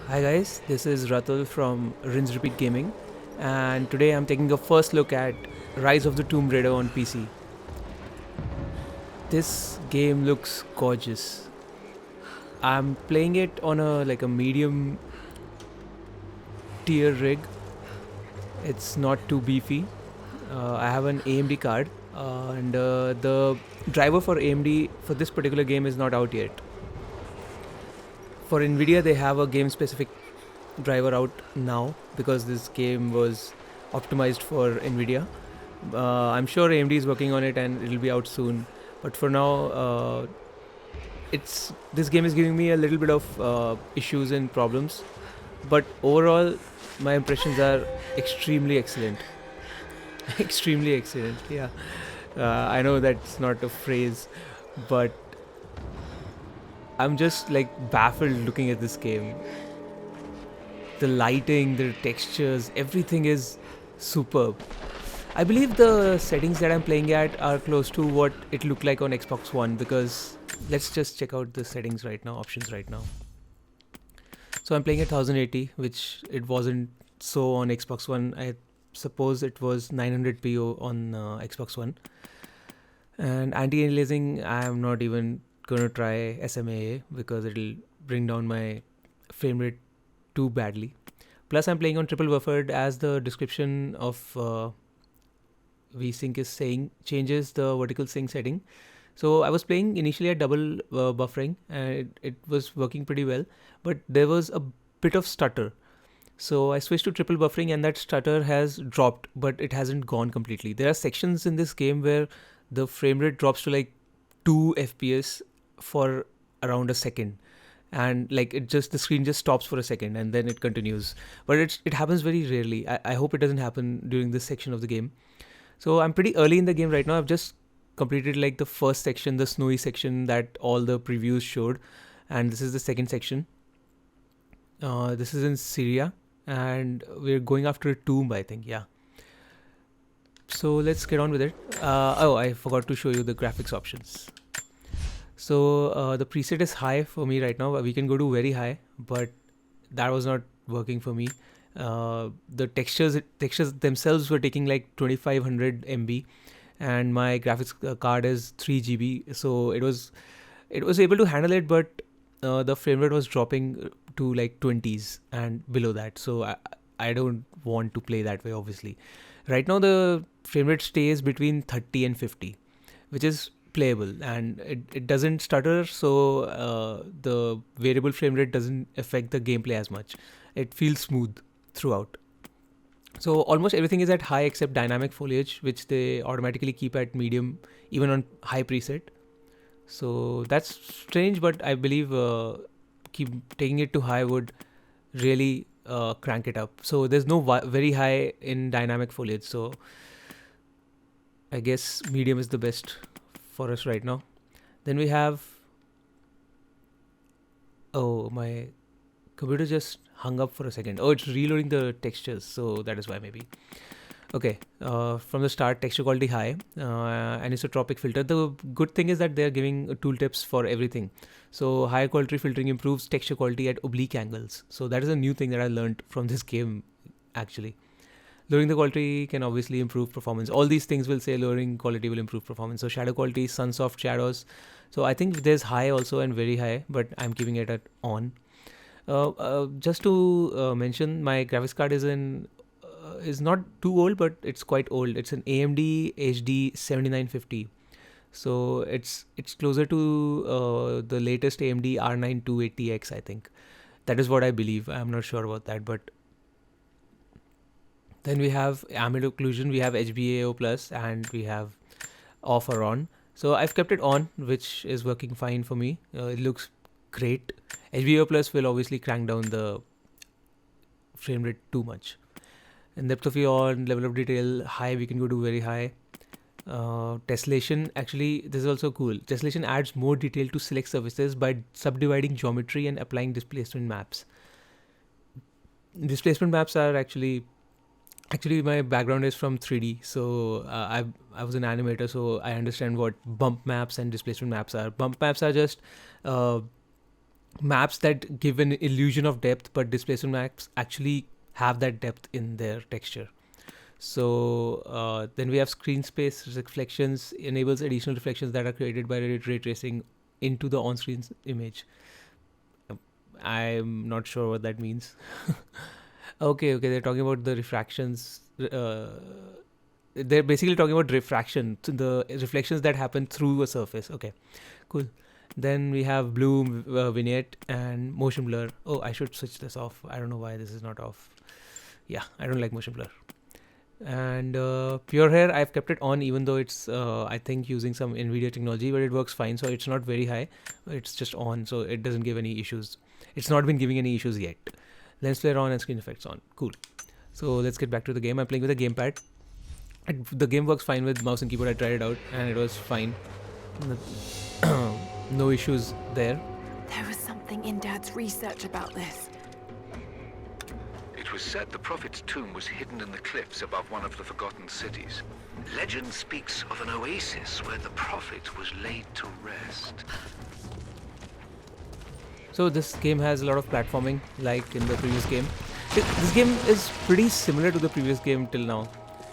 Hi guys, this is Ratul from Rinse Repeat Gaming, and today I'm taking a first look at Rise of the Tomb Raider on PC. This game looks gorgeous. I'm playing it on a medium tier rig. It's not too beefy. I have an AMD card, and the driver for AMD for this particular game is not out yet. For Nvidia, they have a game specific driver out now because this game was optimized for Nvidia. I'm sure AMD is working on it and it'll be out soon. But for now, it's this game is giving me a little bit of issues and problems. But overall, my impressions are extremely excellent. Extremely excellent. Yeah, I know that's not a phrase, but I'm just like baffled looking at this game. The lighting, the textures, everything is superb. I believe the settings that I'm playing at are close to what it looked like on Xbox One because let's just check out the settings right now, options right now. So I'm playing at 1080, which it wasn't so on Xbox One. I suppose it was 900p on Xbox One. And anti-aliasing, I'm not even going to try SMAA because it'll bring down my frame rate too badly. Plus, I'm playing on triple buffered as the description of VSync is saying changes the vertical sync setting. So I was playing initially at double buffering and it was working pretty well, but there was a bit of stutter. So I switched to triple buffering and that stutter has dropped, but it hasn't gone completely. There are sections in this game where the frame rate drops to like 2 FPS for around a second, and like the screen just stops for a second and then it continues, but it happens very rarely. I hope it doesn't happen during this section of the game. So I'm pretty early in the game right now. I've just completed like the first section, the snowy section that all the previews showed, and this is the second section. This is in Syria and we're going after a tomb, I think. Yeah, so let's get on with it. Oh, I forgot to show you the graphics options. So the preset is high for me right now. We can go to very high, but that was not working for me. The textures themselves were taking like 2500 MB, and my graphics card is 3 GB, so it was able to handle it, but the frame rate was dropping to like 20s and below that. So I don't want to play that way, obviously. Right now the frame rate stays between 30 and 50, which is playable, and it doesn't stutter, so the variable frame rate doesn't affect the gameplay as much. It feels smooth throughout. So almost everything is at high except dynamic foliage, which they automatically keep at medium even on high preset. So that's strange, but I believe keep taking it to high would really crank it up. So there's no very high in dynamic foliage, so I guess medium is the best for us right now. Then we have, oh, my computer just hung up for a second. Oh, it's reloading the textures, so that is why maybe. Okay, from the start, texture quality high, anisotropic filter. The good thing is that they're giving tooltips for everything. So higher quality filtering improves texture quality at oblique angles. So that is a new thing that I learned from this game, actually. Lowering the quality can obviously improve performance. All these things will say lowering quality will improve performance. So shadow quality, sunsoft shadows. So I think there's high also and very high, but I'm keeping it at on. Just to mention, my graphics card is not too old, but it's quite old. It's an AMD HD 7950. So it's closer to the latest AMD R9 280X, I think. That is what I believe. I'm not sure about that, but then we have ambient occlusion, we have HBAO plus, and we have off or on. So I've kept it on, which is working fine for me. It looks great. HBAO plus will obviously crank down the frame rate too much. And depth of view on, level of detail high, we can go to very high. Tessellation, actually, this is also cool. Tessellation adds more detail to select surfaces by subdividing geometry and applying displacement maps. Displacement maps are actually my background is from 3D, so I was an animator, so I understand what bump maps and displacement maps are. Bump maps are just maps that give an illusion of depth, but displacement maps actually have that depth in their texture. So then we have screen space reflections, enables additional reflections that are created by ray tracing into the on-screen image. I'm not sure what that means. Okay, they're talking about the refractions. They're basically talking about refraction, the reflections that happen through a surface. Okay, cool. Then we have blue vignette and motion blur. Oh, I should switch this off. I don't know why this is not off. Yeah, I don't like motion blur. And pure hair, I've kept it on even though it's I think using some NVIDIA technology, but it works fine. So it's not very high. It's just on, so it doesn't give any issues. It's not been giving any issues yet. Lens flare on and screen effects on. Cool. So let's get back to the game. I'm playing with a gamepad. The game works fine with mouse and keyboard. I tried it out and it was fine. No issues there. There was something in Dad's research about this. It was said the Prophet's tomb was hidden in the cliffs above one of the forgotten cities. Legend speaks of an oasis where the Prophet was laid to rest. So this game has a lot of platforming like in the previous game. This game is pretty similar to the previous game till now.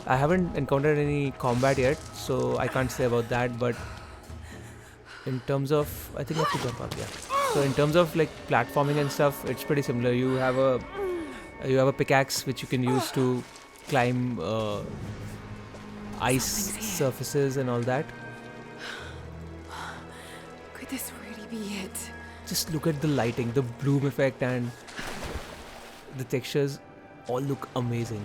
I haven't encountered any combat yet, so I can't say about that, but in terms of, I think I have to jump up, yeah. So in terms of like platforming and stuff, it's pretty similar. You have a pickaxe which you can use to climb ice surfaces and all that. Could this really be it? Just look at the lighting, the bloom effect and the textures all look amazing.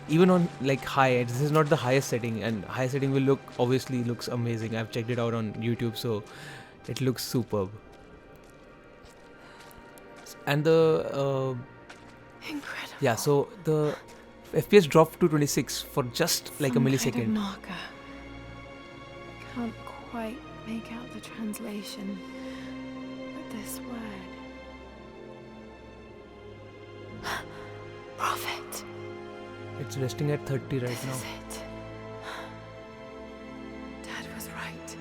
Even on like high, this is not the highest setting, and high setting will obviously looks amazing. I've checked it out on YouTube, so it looks superb. And the incredible. Yeah, so the FPS dropped to 26 for just like a millisecond. Kind of marker. I can't quite make out the translation, but this word. Prophet. It's resting at 30 right This now. is it. Dad was right.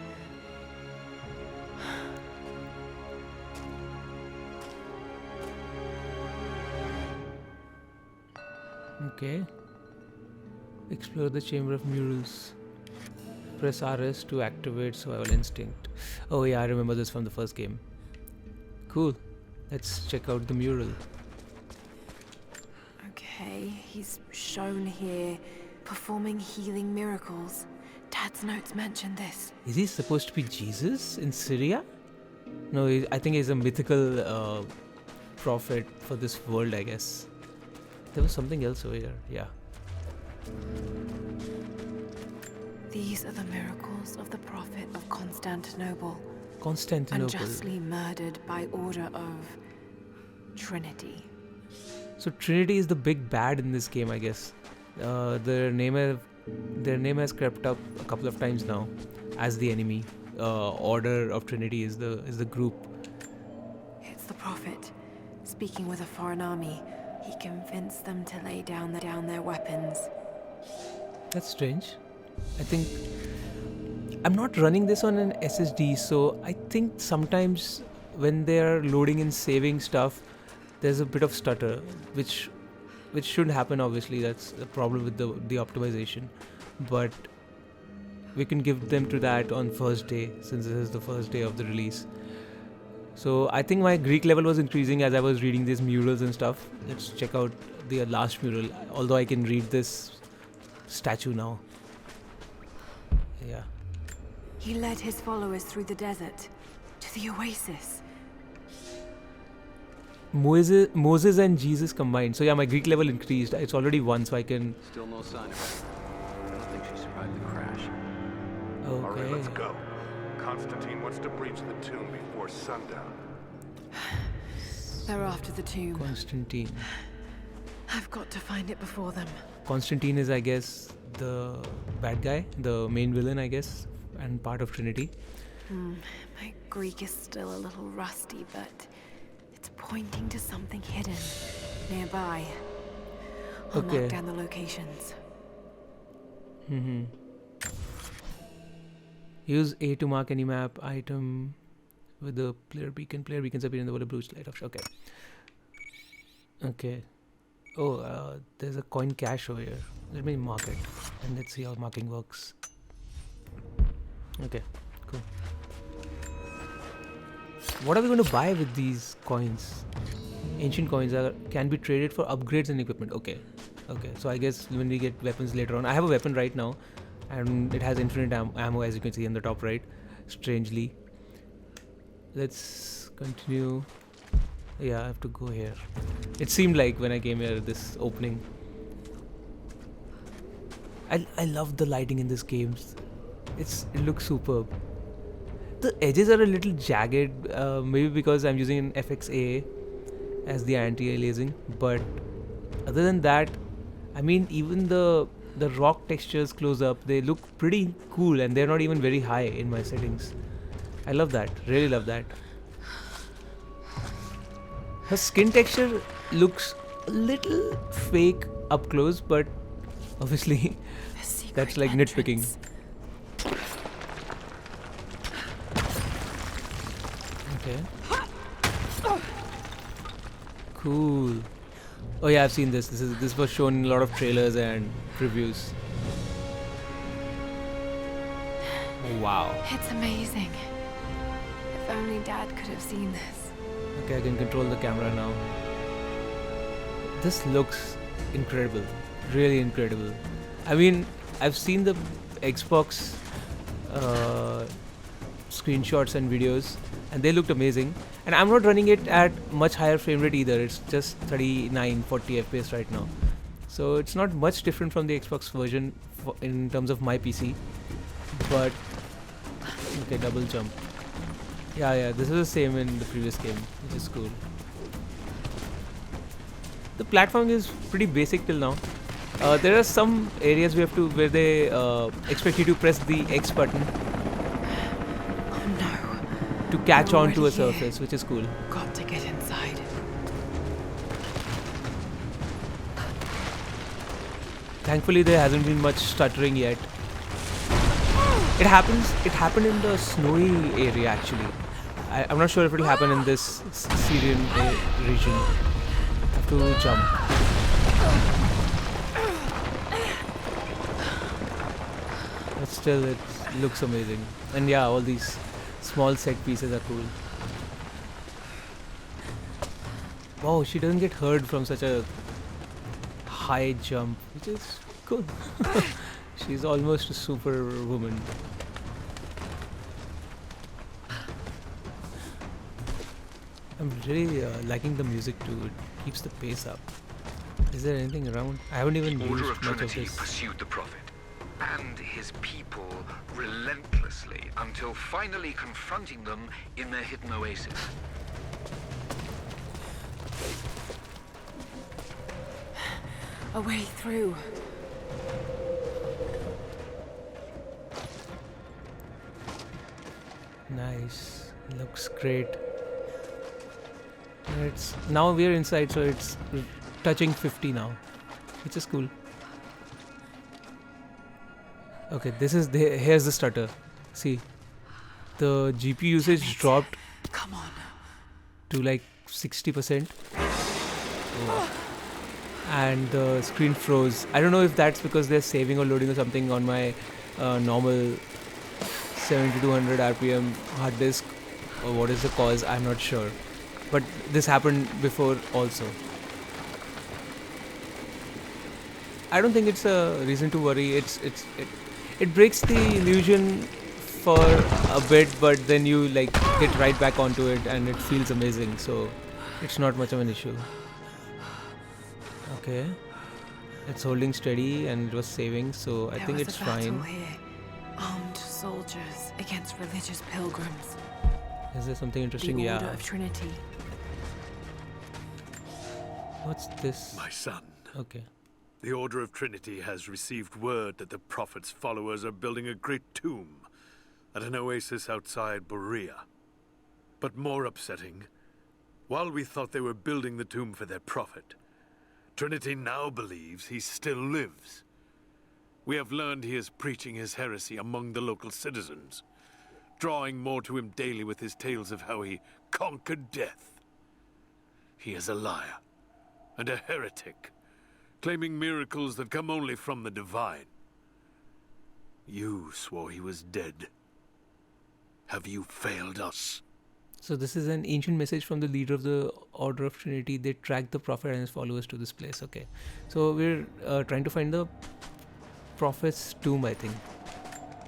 Okay. Explore the chamber of murals. Press RS to activate survival instinct. Oh yeah, I remember this from the first game. Cool. Let's check out the mural. Okay, he's shown here performing healing miracles. Dad's notes mention this. Is he supposed to be Jesus in Syria? No, I think he's a mythical prophet for this world, I guess. There was something else over here. Yeah. These are the miracles of the Prophet of Constantinople. Constantinople. Unjustly murdered by order of Trinity. So Trinity is the big bad in this game, I guess. Their name has crept up a couple of times now as the enemy. Order of Trinity is the group. It's the Prophet speaking with a foreign army. He convinced them to lay down their weapons. That's strange. I think I'm not running this on an SSD, so I think sometimes when they are loading and saving stuff, there's a bit of stutter, which shouldn't happen. Obviously, that's a problem with the optimization, but we can give them to that on first day, since this is the first day of the release. So I think my Greek level was increasing as I was reading these murals and stuff. Let's check out the last mural, although I can read this statue now. Yeah. He led his followers through the desert to the oasis. Moses and Jesus combined. So yeah, my Greek level increased. It's already 1, so I can... Still no sign of her. I don't think she survived the crash. Okay. All right, let's go. Constantine wants to breach the tomb before sundown. They're after the tomb. Constantine. I've got to find it before them. Constantine is, I guess, the bad guy, the main villain, I guess, and part of Trinity. My Greek is still a little rusty, but it's pointing to something hidden nearby. I'll Okay. mark down the locations. Use A to mark any map, item, with the player beacons appear in the blue light of okay. Okay. Oh, there's a coin cache over here. Let me mark it and let's see how marking works. Okay, cool. What are we going to buy with these coins? Ancient coins can be traded for upgrades and equipment. Okay, so I guess when we get weapons later on, I have a weapon right now and it has infinite ammo, as you can see in the top right, strangely. Let's continue. Yeah, I have to go here. It seemed like when I came here, this opening. I love the lighting in this game. It looks superb. The edges are a little jagged, maybe because I'm using an FXAA as the anti-aliasing. But other than that, I mean, even the rock textures close up, they look pretty cool, and they're not even very high in my settings. I love that. Really love that. Her skin texture looks a little fake up close, but obviously that's like nitpicking. Okay. Cool. Oh yeah, I've seen this. This was shown in a lot of trailers and previews. Wow. It's amazing. If only Dad could have seen this. Okay, I can control the camera now. This looks incredible. Really incredible. I mean, I've seen the Xbox screenshots and videos, and they looked amazing. And I'm not running it at much higher frame rate either. It's just 39, 40 FPS right now. So it's not much different from the Xbox version in terms of my PC. But, okay, double jump. Yeah, this is the same in the previous game, which is cool. The platform is pretty basic till now. There are some areas where they expect you to press the X button Oh no. to catch They're on to a already here. surface, which is cool. Got to get inside. Thankfully, there hasn't been much stuttering yet. It happened in the snowy area actually. I'm not sure if it'll happen in this Syrian region. I have to jump. But still, it looks amazing. And yeah, all these small set pieces are cool. Wow, she doesn't get hurt from such a high jump, which is cool. She's almost a superwoman. I'm really liking the music too. It keeps the pace up. Is there anything around? I haven't even The Order used of much of Trinity this. pursued the Prophet and his people relentlessly until finally confronting them in their hidden oasis. A way through. Nice. Looks great. Now we're inside, so it's touching 50 now, which is cool. Okay, here's the stutter. See, the GPU usage dropped Come on. to like 60%, and the screen froze. I don't know if that's because they're saving or loading or something on my normal 7200 RPM hard disk, or what is the cause, I'm not sure. But this happened before also. I don't think it's a reason to worry. It breaks the illusion for a bit, but then you like get right back onto it and it feels amazing, so it's not much of an issue. Okay, it's holding steady and it was saving, so I think it's fine. Here. Armed soldiers against religious pilgrims. Is there something interesting? The Order Yeah. of Trinity. What's this? My son, Okay. the Order of Trinity has received word that the Prophet's followers are building a great tomb at an oasis outside Berea. But more upsetting, while we thought they were building the tomb for their Prophet, Trinity now believes he still lives. We have learned he is preaching his heresy among the local citizens. drawing more to him daily with his tales of how he conquered death. He is a liar and a heretic, claiming miracles that come only from the divine. You swore he was dead. Have you failed us? So this is an ancient message from the leader of the Order of Trinity. They tracked the Prophet and his followers to this place. Okay. So we're trying to find the Prophet's tomb, I think.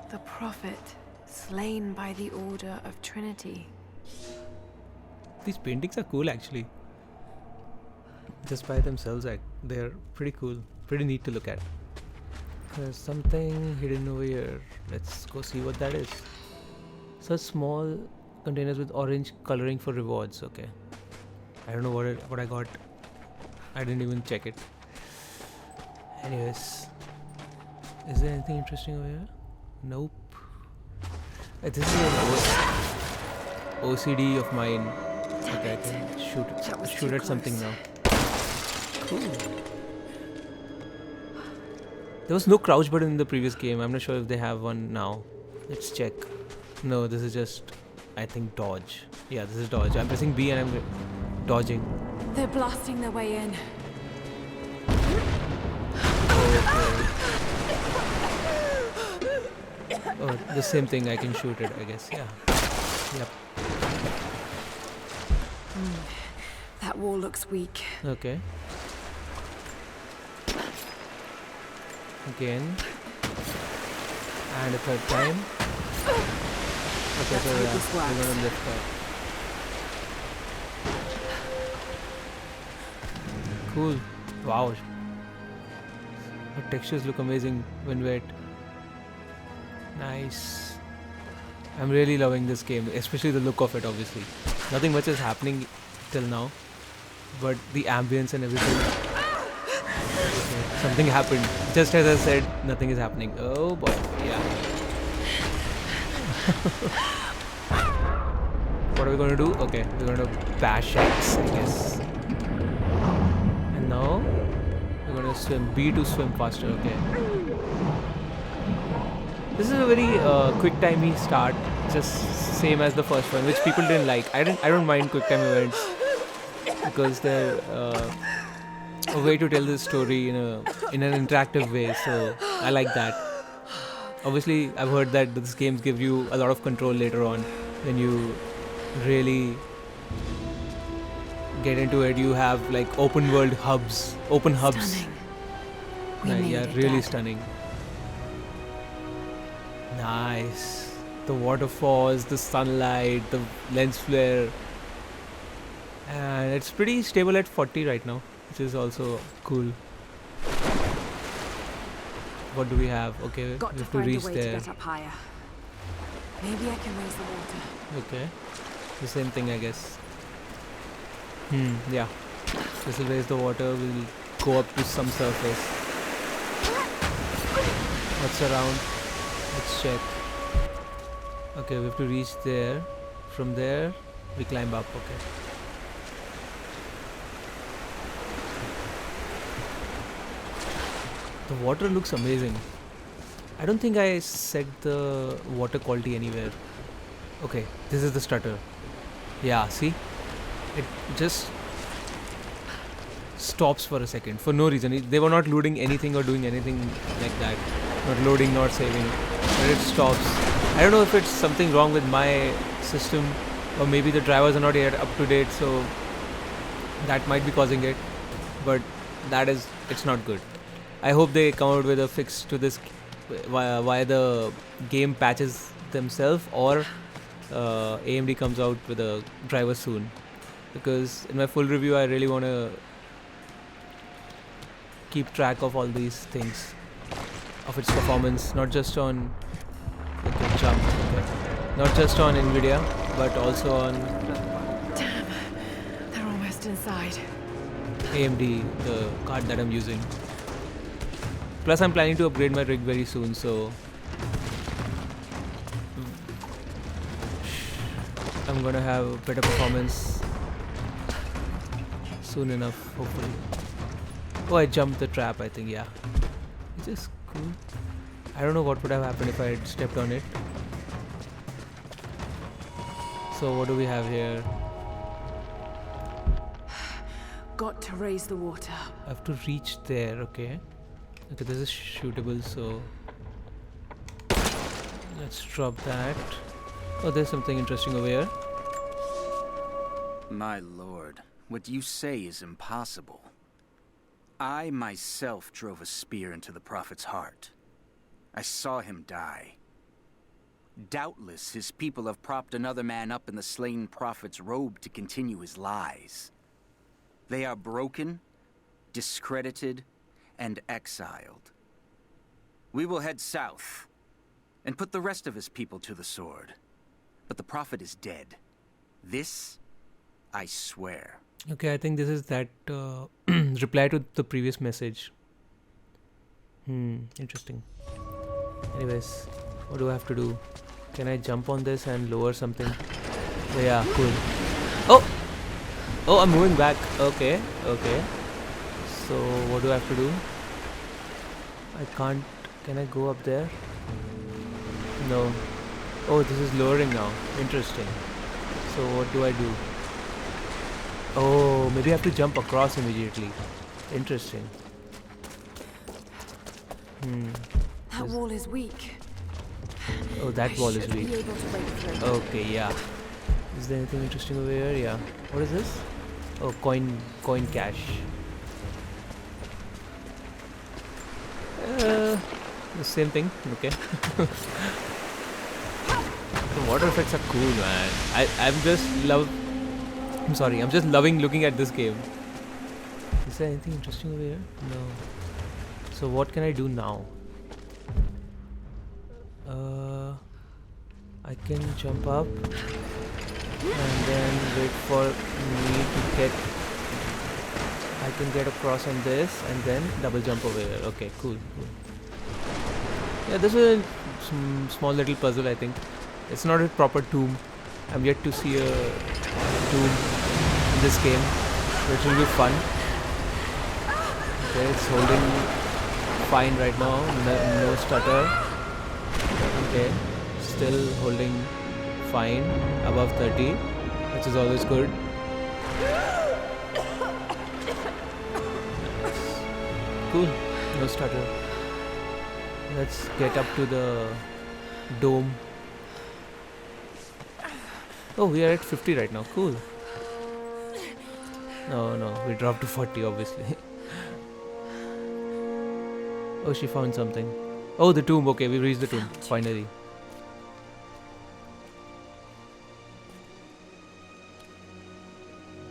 The Prophet, slain by the Order of Trinity. These paintings are cool actually. Just by themselves, they're pretty cool. Pretty neat to look at. There's something hidden over here. Let's go see what that is. Such small containers with orange coloring for rewards. Okay. I don't know what I got. I didn't even check it. Anyways. Is there anything interesting over here? Nope. This is an OCD of mine. Okay, I can shoot at something now. Cool. There was no crouch button in the previous game. I'm not sure if they have one now. Let's check. No, this is just, I think, dodge. Yeah, this is dodge. I'm pressing B and I'm dodging. They're blasting their way in. Oh, the same thing. I can shoot it, I guess. Yeah. Yep. That wall looks weak. Okay. Again. And a third time. Okay, so yeah, we're gonna lift that. Cool. Wow. The textures look amazing when wet. Nice. I'm really loving this game, especially the look of it, obviously. Nothing much is happening till now, but the ambience and everything. Okay, something happened. Just as I said, nothing is happening. Oh boy, yeah. What are we going to do? Okay, we're going to bash X, I guess. And now, we're going to swim. B to swim faster, okay. This is a very quick timey start, just same as the first one, which people didn't like. I don't mind quick time events because they're a way to tell the story in an interactive way. So I like that. Obviously, I've heard that these games give you a lot of control later on when you really get into it. You have like open world hubs, open hubs. Stunning. We made Yeah, it, really Dad. stunning. Nice. The waterfalls, the sunlight, the lens flare. And it's pretty stable at 40 right now, which is also cool. What do we have? Okay, Got we to have to find a reach way to there. get up higher. Maybe I can raise the water. Okay. The same thing, I guess. Yeah. This will raise the water. We'll go up to some surface. What's around? Let's check. Okay, we have to reach there. From there, we climb up. Okay. The water looks amazing. I don't think I set the water quality anywhere. Okay, this is the stutter. Yeah, see? It just stops for a second for no reason. They were not loading anything or doing anything like that. Not loading, not saving. But it stops. I don't know if it's something wrong with my system or maybe the drivers are not yet up to date, so that might be causing it. But it's not good. I hope they come out with a fix to this via the game patches themselves, or AMD comes out with a driver soon, because in my full review I really want to keep track of all these things, of its performance, not just on not just on Nvidia, but also on Damn, they're almost inside. AMD, the card that I'm using. Plus I'm planning to upgrade my rig very soon, so I'm gonna have better performance soon enough, hopefully. Oh, I jumped the trap, I think, yeah. Which is cool. I don't know what would have happened if I had stepped on it. So what do we have here? Got to raise the water. I have to reach there. Okay. Okay, this is shootable, so let's drop that. Oh, there's something interesting over here. My lord, what you say is impossible. I myself drove a spear into the Prophet's heart. I saw him die. Doubtless his people have propped another man up in the slain Prophet's robe to continue his lies. They are broken, discredited, and exiled. We will head south and put the rest of his people to the sword. But the Prophet is dead. This, I swear. Okay, I think this is that reply to the previous message. Interesting. Anyways, what do I have to do? Can I jump on this and lower something? Oh, yeah, cool. Oh! Oh, I'm moving back. Okay, okay. So, what do I have to do? I can't... Can I go up there? No. Oh, this is lowering now. Interesting. So, what do I do? Oh, maybe I have to jump across immediately. Interesting. That wall is weak. Oh, that wall is Should weak. be able to break through. Okay, yeah. Is there anything interesting over here? Yeah. What is this? Oh, coin cache. The same thing. Okay. The water effects are cool, man. I'm just loving looking at this game. Is there anything interesting over here? No. So what can I do now? I can jump up and then wait for me to get... I can get across on this and then double jump over here. Okay, cool. Yeah, this is a small little puzzle, I think. It's not a proper tomb. I'm yet to see a tomb in this game, which will be fun. Okay, it's holding fine right now. No stutter. Okay, still holding fine above 30, which is always good. Cool, no stutter. Let's get up to the dome. Oh, we are at 50 right now. Cool. No, we dropped to 40 obviously. Oh, she found something. Oh, the tomb. Okay, we reached the tomb finally.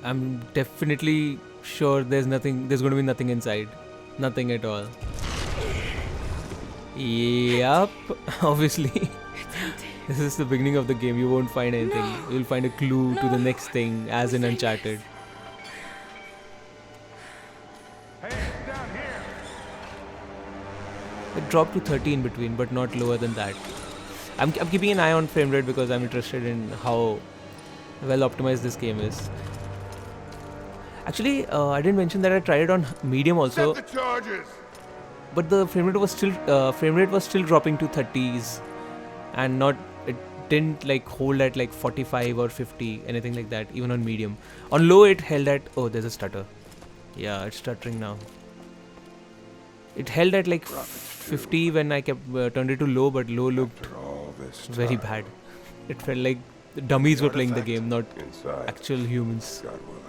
I'm definitely sure there's going to be nothing inside. Nothing at all. Yup, obviously. This is the beginning of the game. You won't find anything. You'll find a clue to the next thing, as in Uncharted. Hey, down here! It dropped to 30 in between, but not lower than that. I'm keeping an eye on frame rate because I'm interested in how well optimized this game is. Actually, I didn't mention that I tried it on medium also, Set the charges! but the frame rate was still dropping to 30s, and it didn't like hold at like 45 or 50, anything like that, even on medium. On low it held at... Oh, there's a stutter. Yeah, it's stuttering now. It held at like 50 when I kept turned it to low, but low looked very bad. It felt like the dummies were playing the game, not actual humans. God willing.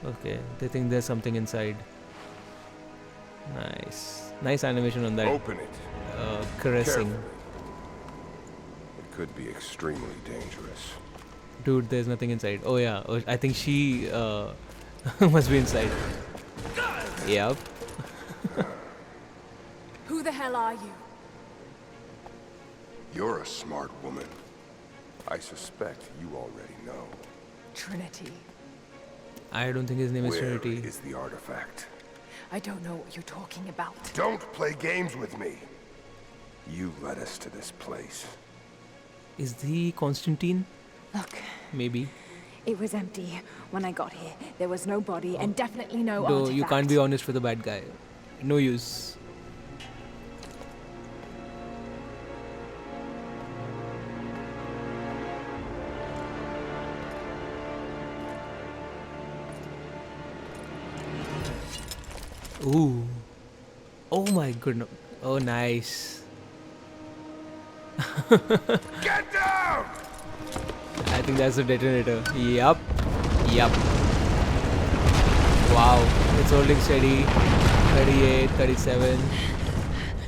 Okay, they think there's something inside. Nice animation on that. Open it. Caressing. Carefully. It could be extremely dangerous. Dude, there's nothing inside. Oh yeah, I think she must be inside. Yep. Who the hell are you? You're a smart woman. I suspect you already know. Trinity. I don't think his name is Where Trinity. is the artifact? I don't know what you're talking about. Don't play games with me. You led us to this place. Is he Constantine? Look, Maybe. it was empty when I got here. There was no body and definitely no Though artifact. you can't be honest with a bad guy. No use. Ooh. Oh my goodness. Oh, nice. Get down! I think that's a detonator. Yup. Yup. Wow. It's holding steady. 38, 37.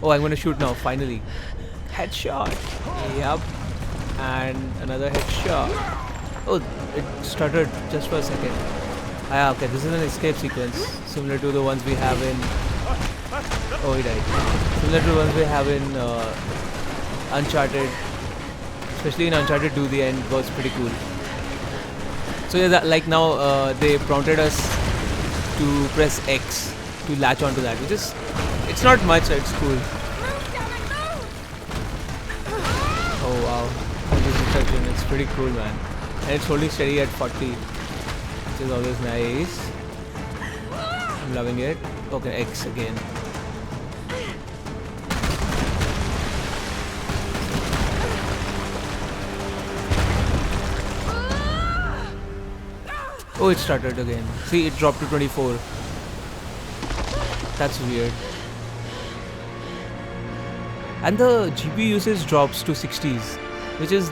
Oh, I'm gonna shoot now, finally. Headshot. Yup. And another headshot. Oh, it stuttered just for a second. Ah, okay, this is an escape sequence. Similar to the ones we have in... Oh, he died. Similar to the ones we have in Uncharted. Especially in Uncharted 2, the end was pretty cool. So yeah, like now they prompted us to press X to latch onto that, which is, it's not much, it's cool. Oh wow, this instruction, it's pretty cool, man. And it's holding steady at 40, which is always nice. I'm loving it. Okay, X again. Oh, it started again. See, it dropped to 24. That's weird. And the GPU usage drops to 60s, which is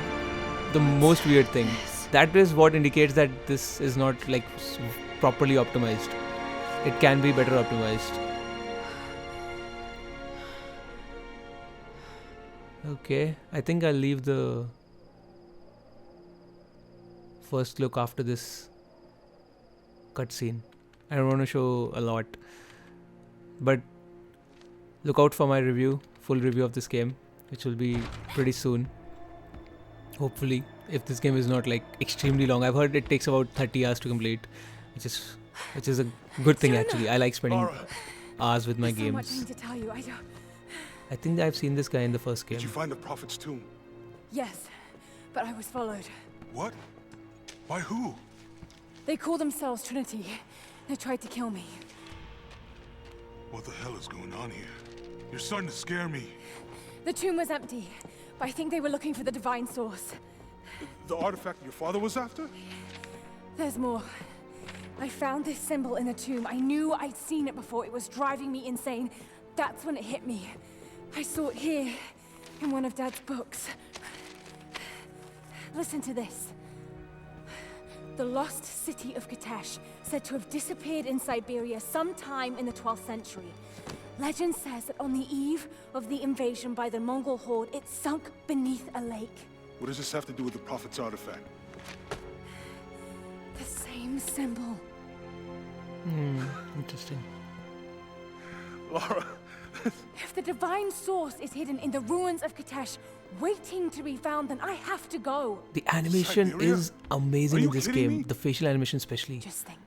the most weird thing. That is what indicates that this is not like properly optimized. It can be better optimized. Okay, I think I'll leave the first look after this cutscene. I don't want to show a lot, but look out for my review, full review of this game, which will be pretty soon. Hopefully, if this game is not like extremely long. I've heard it takes about 30 hours to complete, which is a good thing actually. I like spending hours with my There's so much games. thing to tell you. I think I've seen this guy in the first game. Did you find the Prophet's tomb? Yes, but I was followed. What? By who? They call themselves Trinity. They tried to kill me. What the hell is going on here? You're starting to scare me. The tomb was empty, but I think they were looking for the divine source. The artifact your father was after? There's more. I found this symbol in the tomb. I knew I'd seen it before. It was driving me insane. That's when it hit me. I saw it here, in one of Dad's books. Listen to this. The lost city of Kitezh, said to have disappeared in Siberia sometime in the 12th century. Legend says that on the eve of the invasion by the Mongol horde, it sunk beneath a lake. What does this have to do with the Prophet's artifact? The same symbol. Interesting. Lara, If the divine source is hidden in the ruins of Kitezh, waiting to be found, then I have to go. The animation Siberia? is amazing Are you in this kidding game. me? The facial animation especially. Just think,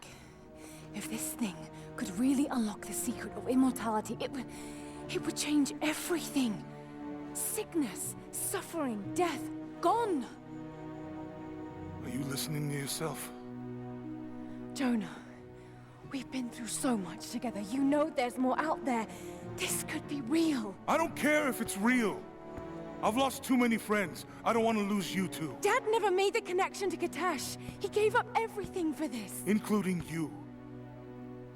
if this thing could really unlock the secret of immortality, it would change everything. Sickness, suffering, death, gone. are you listening to yourself? Jonah, we've been through so much together. You know there's more out there. This could be real. I don't care if it's real. I've lost too many friends. I don't want to lose you too. Dad never made the connection to Kitezh. He gave up everything for this. Including you.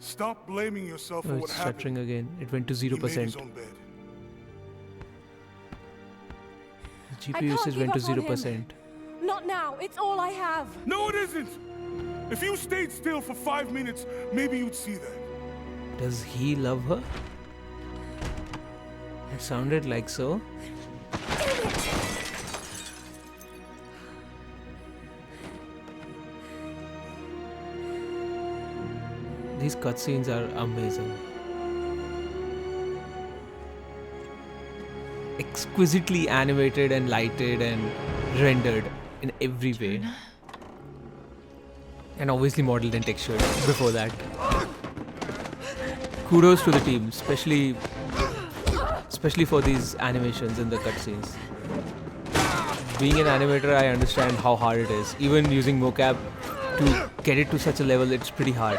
Stop blaming yourself Oh, for what it's stuttering happened. again. It went to He made his 0%. own bed. The I GPU can't usage give went to up on him. 0%. Not now. It's all I have. No, it isn't! If you stayed still for 5 minutes, maybe you'd see that. Does he love her? It sounded like so. These cutscenes are amazing. Exquisitely animated and lighted and rendered in every way. And obviously modeled and textured before that. Kudos to the team, especially for these animations in the cutscenes. Being an animator, I understand how hard it is. Even using mocap to get it to such a level, it's pretty hard.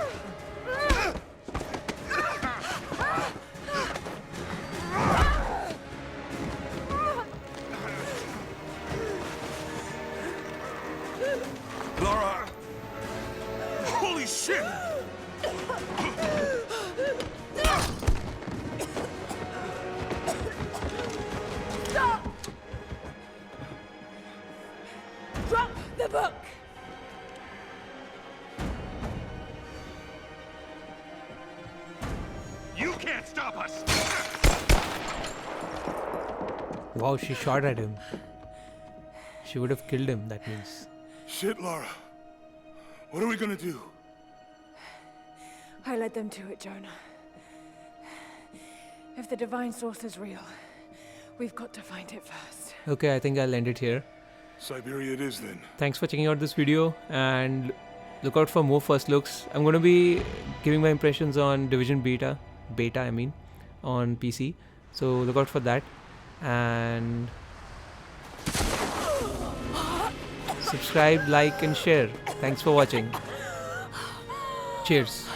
Lara! Holy shit! can't stop us! Wow, she shot at him. She would have killed him, that means. Shit, Lara. What are we gonna do? I led them to it, Jonah. If the divine source is real, we've got to find it first. Okay, I think I'll end it here. Siberia it is then. Thanks for checking out this video and look out for more first looks. I'm going to be giving my impressions on Division Beta I mean, on PC. So look out for that. And subscribe, like and share. Thanks for watching. Cheers.